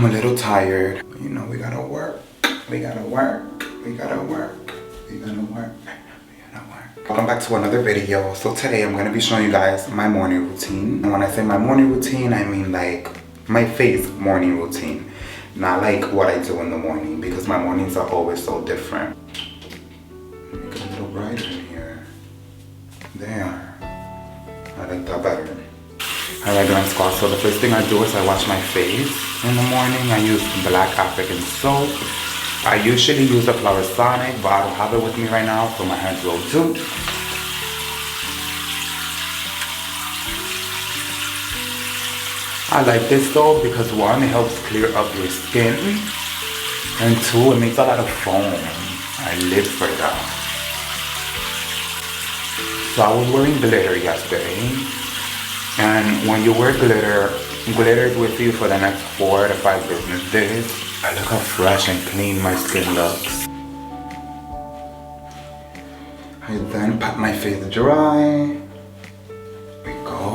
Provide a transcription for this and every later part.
I'm a little tired. You know, we gotta work. We gotta work. We gotta work. We gotta work. Welcome back to another video. So today I'm gonna be showing you guys my morning routine. And when I say my morning routine, I mean like my face morning routine. Not like what I do in the morning, because my mornings are always so different. Make it a little brighter in here. There. I like that better. Alright, Glam Squad, so the first thing I do is I wash my face. In the morning I use black African soap. I usually use the Flower Sonic, but I don't have it with me right now, so my hands will do. I like this soap because one, it helps clear up your skin, and two, it makes a lot of foam. I live for that. So I was wearing glitter yesterday, and when you wear glitter, glitter is with you for the next 4 to 5 business days. I look how fresh and clean my skin looks. I then pat my face dry. There we go.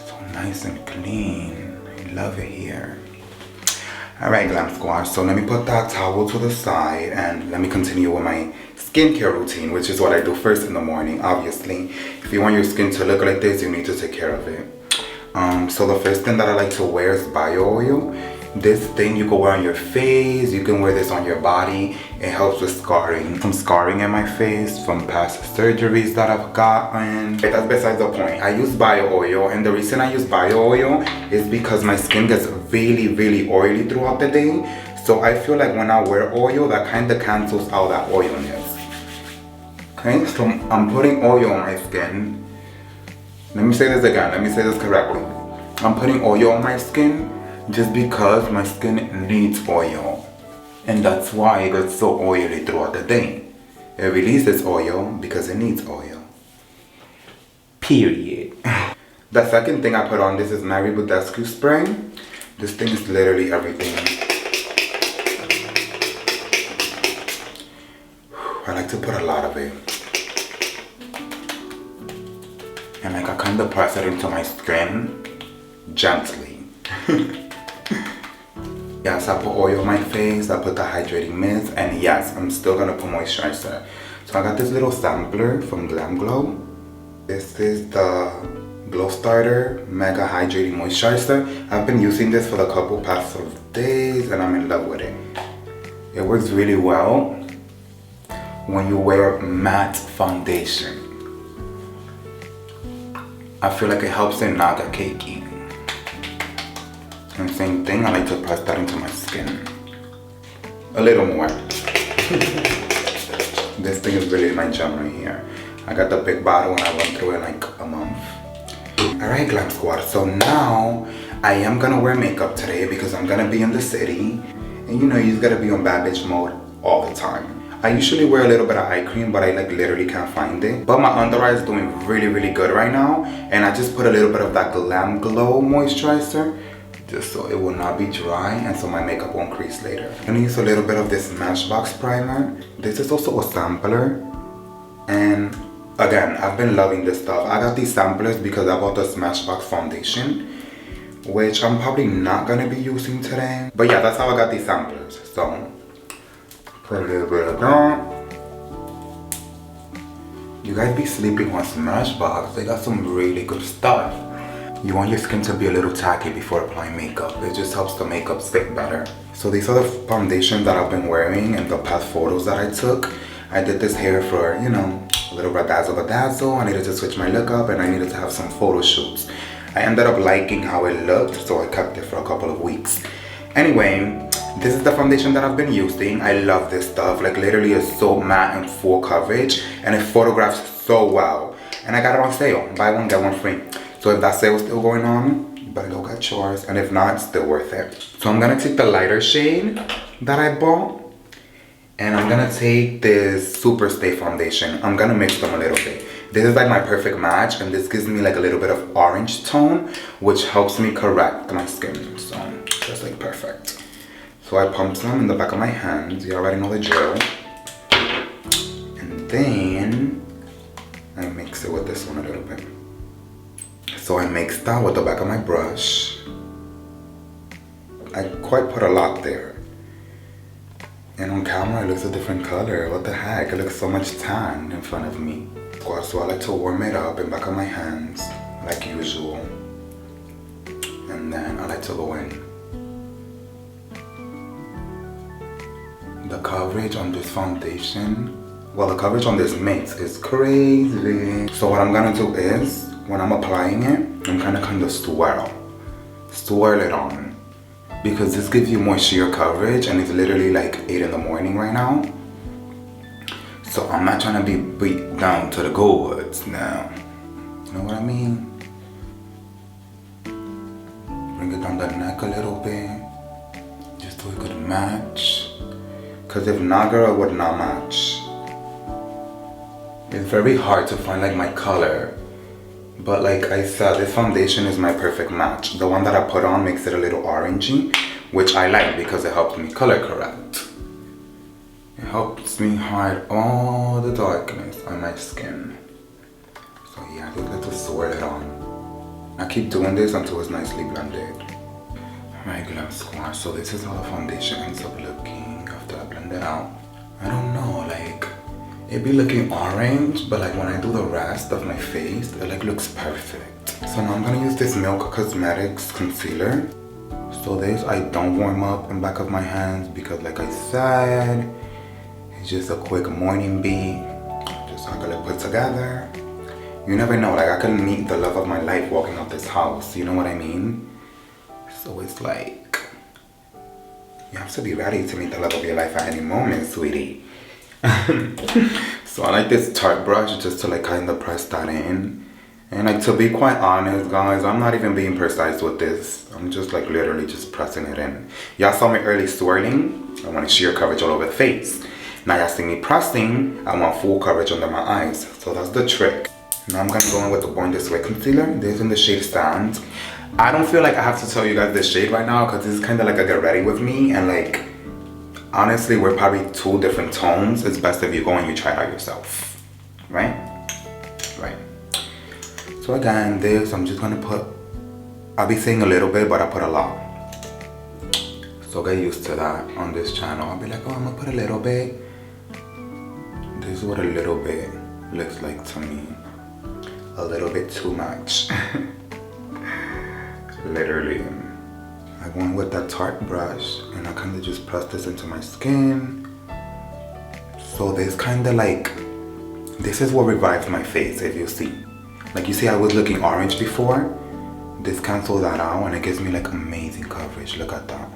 So nice and clean. I love it here. Alright, Glam Squad, so let me put that towel to the side and let me continue with my skincare routine, which is what I do first in the morning, obviously. If you want your skin to look like this, you need to take care of it. So the first thing that I like to wear is bio oil. This thing you can wear on your face, you can wear this on your body. It helps with scarring. Some scarring in my face from past surgeries that I've gotten. That's besides the point. I use bio oil, and the reason I use bio oil is because my skin gets really oily throughout the day. So I feel like when I wear oil, that kind of cancels out that oiliness. Okay, so I'm putting oil on my skin. Let me say this again, let me say this correctly. I'm putting oil on my skin just because my skin needs oil. And that's why it gets so oily throughout the day. It releases oil because it needs oil. Period. The second thing I put on, this is Mary Budescu spray. This thing is literally everything. I like to put a lot of it. And like I kind of press it into my skin gently. Yes, I put oil on my face, I put the hydrating mist, and yes, I'm still gonna put moisturizer. So I got this little sampler from Glam Glow. This is the Glow Starter Mega Hydrating Moisturizer. I've been using this for the couple past of days and I'm in love with it. It works really well when you wear matte foundation. I feel like it helps it not get cakey. And same thing, I like to press that into my skin. A little more. This thing is really my gem right here. I got the big bottle and I went through it in like a month. Alright, Glam Squad, so now I am gonna wear makeup today because I'm gonna be in the city. And you know, you just gotta be on bad bitch mode all the time. I usually wear a little bit of eye cream, but I like literally can't find it. But my under eye is doing really good right now. And I just put a little bit of that Glam Glow moisturizer, just so it will not be dry and so my makeup won't crease later. I'm gonna use a little bit of this Matchbox primer. This is also a sampler. And again, I've been loving this stuff. I got these samplers because I bought this Matchbox foundation, which I'm probably not gonna be using today. But yeah, that's how I got these samplers. So, put a little bit of that. You guys be sleeping on Smashbox. They got some really good stuff. You want your skin to be a little tacky before applying makeup. It just helps the makeup stick better. So these are the foundations that I've been wearing in the past photos that I took. I did this hair for, you know, a little bedazzle. I needed to switch my look up and I needed to have some photo shoots. I ended up liking how it looked, so I kept it for a couple of weeks. Anyway, this is the foundation that I've been using. I love this stuff. Like literally it's so matte and full coverage and it photographs so well. And I got it on sale. Buy one, get one free. So if that sale is still going on, you better go get yours. And if not, it's still worth it. So I'm gonna take the lighter shade that I bought. And I'm gonna take this Super Stay foundation. I'm gonna mix them a little bit. This is like my perfect match. And this gives me like a little bit of orange tone, which helps me correct my skin. So just like perfect. So I pump some in the back of my hands. You already know the drill. And then I mix it with this one a little bit. So I mix that with the back of my brush. I quite put a lot there. And on camera, it looks a different color. What the heck? It looks so much tan in front of me. So I like to warm it up in back of my hands, like usual. And then I like to go in. The coverage on this foundation, well, the coverage on this mix is crazy. So what I'm gonna do is, when I'm applying it, I'm gonna kind of swirl it on, because this gives you more sheer coverage, and it's literally like 8 in the morning right now. So I'm not trying to be beat down to the goods now. You know what I mean? Bring it down the neck a little bit, just so it could match. Cause if not, girl, it would not match. It's very hard to find like my color. But like I said, this foundation is my perfect match. The one that I put on makes it a little orangey, which I like because it helps me color correct. It helps me hide all the darkness on my skin. So yeah, I just like to swirl it on. I keep doing this until it's nicely blended. Alright, Glam Squad, so this is how the foundation ends up looking after I blend it out. I don't know, like, it be looking orange, but like when I do the rest of my face, it like looks perfect. So now I'm gonna use this Milk Cosmetics concealer. So this I don't warm up in back of my hands because like I said, it's just a quick morning beat. Just so I can like put together. You never know, like I could meet the love of my life walking out this house, you know what I mean? So it's like, you have to be ready to meet the love of your life at any moment, sweetie. So I like this Tarte brush just to like kind of press that in. And like, to be quite honest, guys, I'm not even being precise with this. I'm just like literally just pressing it in. Y'all saw me early swirling. I want sheer coverage all over the face. Now y'all see me pressing, I want full coverage under my eyes. So that's the trick. Now I'm gonna go in with the Born This Way concealer. This is in the shade Stand. I don't feel like I have to tell you guys this shade right now because this is kind of like a get ready with me, and like honestly we're probably 2 different tones. It's best if you go and you try it out yourself, right? So again, this I'm just gonna put, I'll be saying a little bit but I put a lot, so get used to that on this channel. I'll be like, oh, I'm gonna put a little bit. This is what a little bit looks like to me. A little bit too much. Literally. I went with that Tarte brush and I kind of just pressed this into my skin. So this kind of like, this is what revives my face, if you see. Like you see I was looking orange before. This cancels that out and it gives me like amazing coverage. Look at that.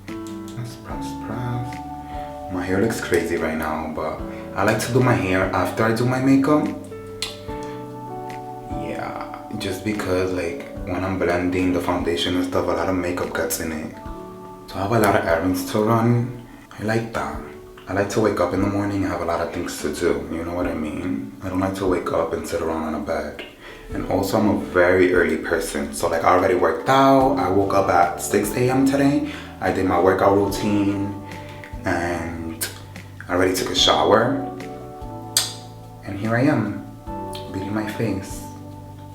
Let's press. My hair looks crazy right now, but I like to do my hair after I do my makeup. Yeah, just because like when I'm blending the foundation and stuff, a lot of makeup gets in it. So I have a lot of errands to run. I like that. I like to wake up in the morning and have a lot of things to do, you know what I mean? I don't like to wake up and sit around on a bed. And also I'm a very early person, so like I already worked out. I woke up at 6 a.m. today. I did my workout routine and I already took a shower. And here I am, beating my face.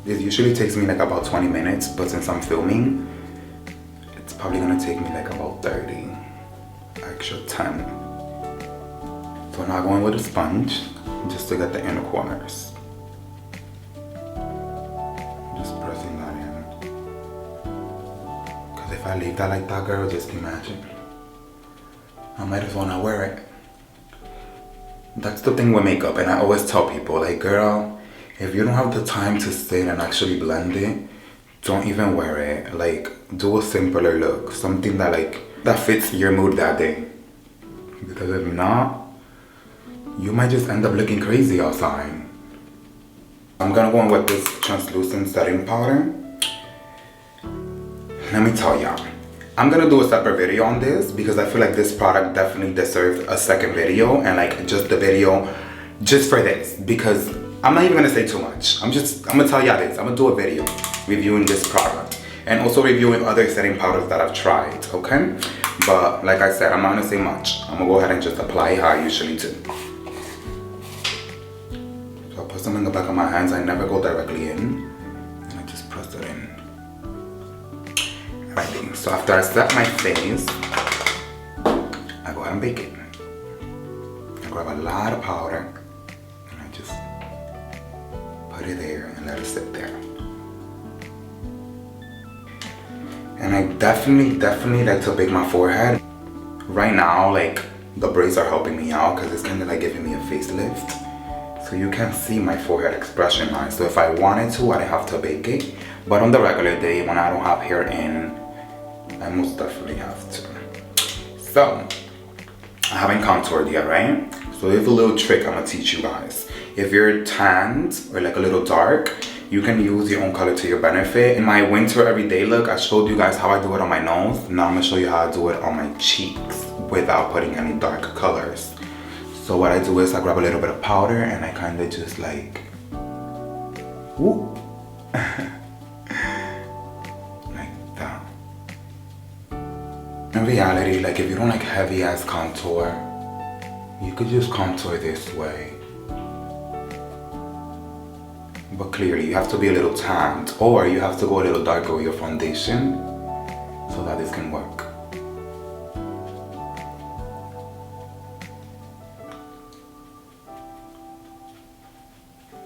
This usually takes me like about 20 minutes, but since I'm filming, it's probably gonna take me like about 30, extra 10. So now I'm going with a sponge, just to get the inner corners. Just pressing that in. Cause if I leave that like that, girl, just imagine. I might as well not wear it. That's the thing with makeup, and I always tell people, like, girl, if you don't have the time to sit and actually blend it, don't even wear it. Like, do a simpler look, something that like, that fits your mood that day. Because if not, you might just end up looking crazy outside. I'm gonna go in with this translucent setting powder. Let me tell y'all, I'm gonna do a separate video on this because I feel like this product definitely deserves a second video, and like just the video just for this, because I'm not even gonna say too much. I'm gonna tell y'all this. I'm gonna do a video reviewing this product and also reviewing other setting powders that I've tried, okay? But like I said, I'm not gonna say much. I'm gonna go ahead and just apply how I usually do. So I put some in the back of my hands. I never go directly in, and I just press it in. Alright, thing. So after I set my face, I go ahead and bake it. I grab a lot of powder and I just put it there and let it sit there. And I definitely like to bake my forehead. Right now, like, the braids are helping me out because it's kind of like giving me a facelift. So you can see my forehead expression line. So if I wanted to, I'd have to bake it. But on the regular day, when I don't have hair in, I most definitely have to. So, I haven't contoured yet, right? So there's a little trick I'm gonna teach you guys. If you're tanned or like a little dark, you can use your own color to your benefit. In my winter everyday look, I showed you guys how I do it on my nose. Now I'm gonna show you how I do it on my cheeks without putting any dark colors. So what I do is I grab a little bit of powder and I kind of just like, whoop. Like that. In reality, like if you don't like heavy ass contour, you could just contour this way. But clearly you have to be a little tanned, or you have to go a little darker with your foundation so that this can work.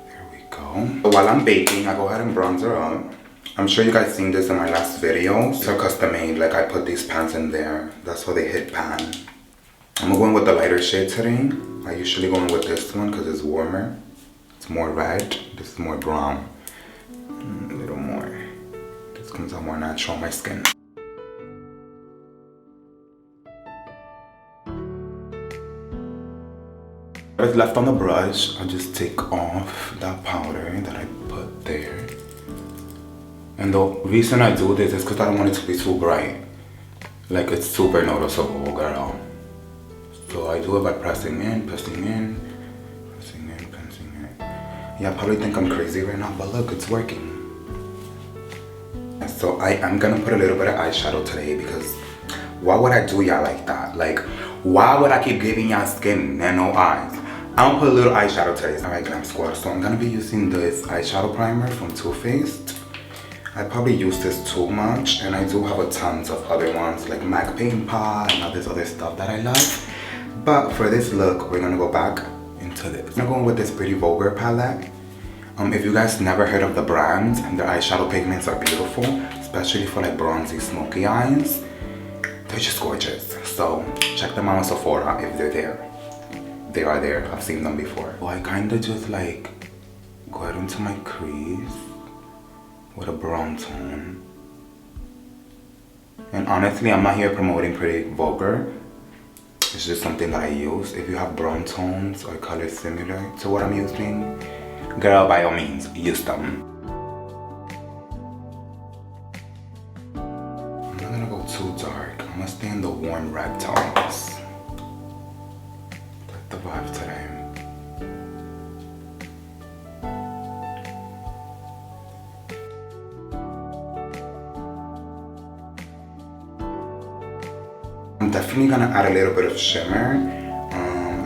There we go. While I'm baking, I go ahead and bronzer up. I'm sure you guys seen this in my last video. They're custom made, like I put these pans in there. That's why they hit pan. I'm going with the lighter shade today. I usually go in with this one because it's warmer. It's more red. This is more brown. A little more. This comes out more natural on my skin. What's left on the brush, I just take off that powder that I put there. And the reason I do this is because I don't want it to be too bright. Like it's super noticeable, girl. So I do it by pressing in, pressing in, pressing in, pressing in. Yeah, I probably think I'm crazy right now, but look, it's working. So I am gonna put a little bit of eyeshadow today because why would I do y'all like that? Like, why would I keep giving y'all skin and no eyes? I'm gonna put a little eyeshadow today. Alright, Glam Squad. So I'm gonna be using this eyeshadow primer from Too Faced. I probably use this too much, and I do have a tons of other ones like MAC Paint Pot and all this other stuff that I love. But for this look, we're gonna go back into this. I'm going with this Pretty VOUGE palette. If you guys never heard of the brand, their eyeshadow pigments are beautiful, especially for like bronzy, smoky eyes. They're just gorgeous. So check them out on Sephora if they're there. They are there. I've seen them before. So I kind of just like go ahead into my crease with a brown tone. And honestly, I'm not here promoting Pretty VOUGE. It's just something that I use. If you have brown tones or colors similar to what I'm using, girl, by all means, use them. I'm not gonna go too dark. I'm gonna stay in the warm red tones. That's the vibe today. I'm definitely gonna add a little bit of shimmer.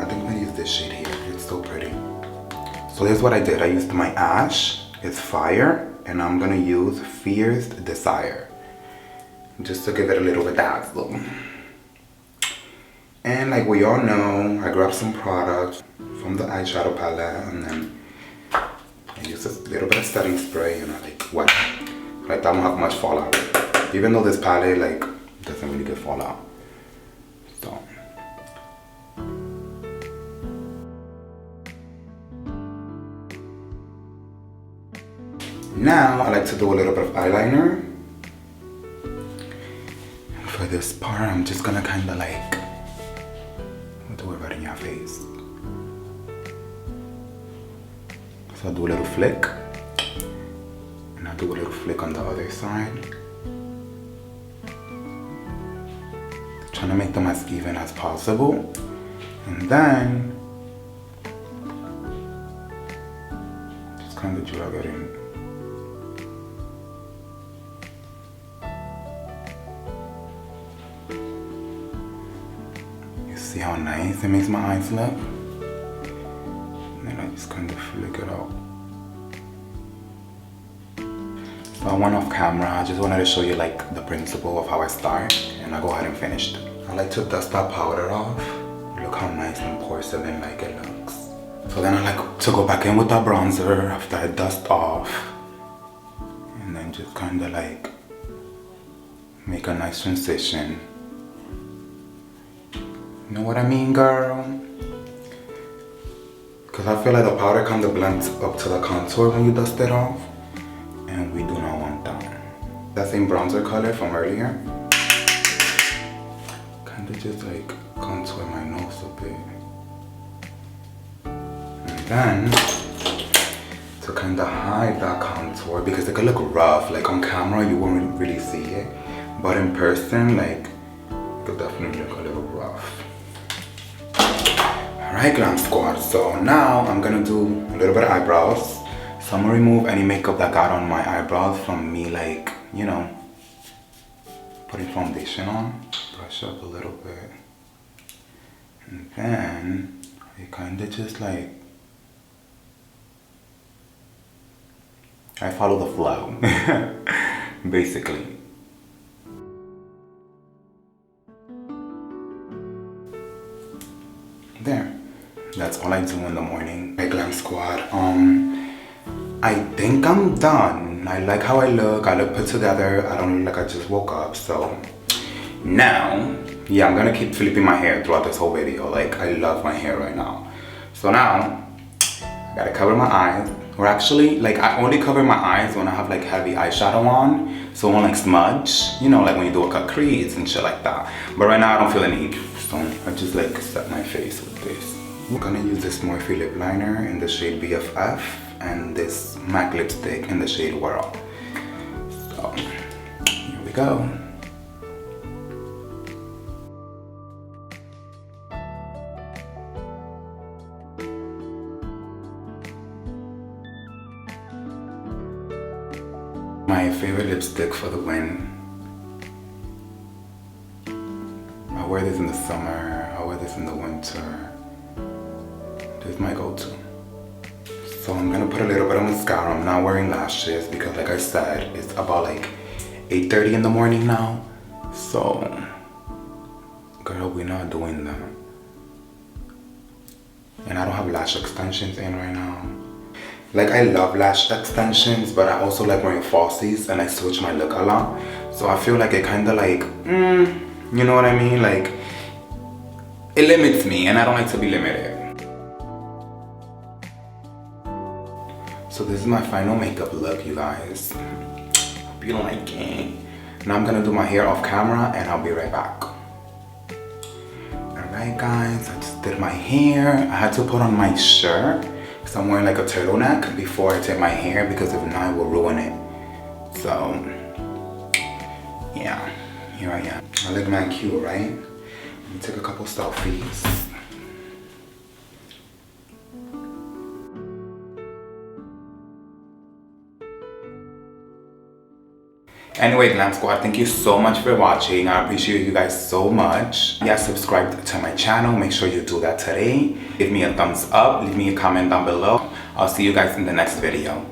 I think I'm gonna use this shade here. It's so pretty. So here's what I did. I used my ash, it's fire, and I'm gonna use Fierce Desire, just to give it a little bit dazzle. And like we all know, I grabbed some products from the eyeshadow palette, and then I used a little bit of setting spray, and I like what? Like I don't have much fallout. Even though this palette like doesn't really get fallout. So. Now I like to do a little bit of eyeliner. And for this part, I'm just gonna kind of like do it right in your face. So I'll do a little flick, and I'll do a little flick on the other side. Trying to make them as even as possible, and then just kind of drag it in. See how nice it makes my eyes look? And then I just kind of flick it out. So So I went off camera. I just wanted to show you like the principle of how I start, and I go ahead and finish it. I like to dust that powder off. Look how nice and porcelain like it looks. So then I like to go back in with that bronzer after I dust off, and then just kind of like make a nice transition. You know what I mean, girl? Because I feel like the powder kind of blends up to the contour when you dust it off, and we do not want that. That same bronzer color from earlier, kind of just like contour my nose a bit. And then, to kind of hide that contour, because it could look rough, like on camera you won't really see it, but in person, like, it could definitely look a little rough. Alright, Glam Squad, so now I'm gonna do a little bit of eyebrows. So I'm gonna remove any makeup that got on my eyebrows from me, like, you know, putting foundation on. Brush up a little bit. And then, you kinda just like, I follow the flow, basically. There. That's all I do in the morning. My Glam Squad. I think I'm done. I like how I look. I look put together. I don't look like I just woke up. So now, yeah, I'm gonna keep flipping my hair throughout this whole video. Like, I love my hair right now. So now, I gotta cover my eyes. Or actually, like, I only cover my eyes when I have like heavy eyeshadow on. So I won't like smudge. You know, like when you do a cut crease and shit like that. But right now, I don't feel the need. So I just like set my face with this. I'm gonna use this Morphe lip liner in the shade BFF and this MAC lipstick in the shade Whirl. So here we go. My favorite lipstick for the win. I wear this in the summer, I wear this in the winter. This is my go-to. So I'm gonna put a little bit of mascara. I'm not wearing lashes because, like I said, it's about like 8:30 in the morning now. So, girl, we're not doing that. And I don't have lash extensions in right now. Like, I love lash extensions, but I also like wearing falsies, and I switch my look a lot. So I feel like it kind of like, you know what I mean? Like, it limits me, and I don't like to be limited. So this is my final makeup look, you guys. Hope you like it. Now I'm gonna do my hair off camera, and I'll be right back. Alright guys, I just did my hair. I had to put on my shirt, because I'm wearing like a turtleneck before I take my hair, because if not, it will ruin it. So, yeah, here I am. I look mad cute, right? Let me take a couple selfies. Anyway, Glam Squad, thank you so much for watching. I appreciate you guys so much. Yeah, subscribe to my channel. Make sure you do that today. Give me a thumbs up. Leave me a comment down below. I'll see you guys in the next video.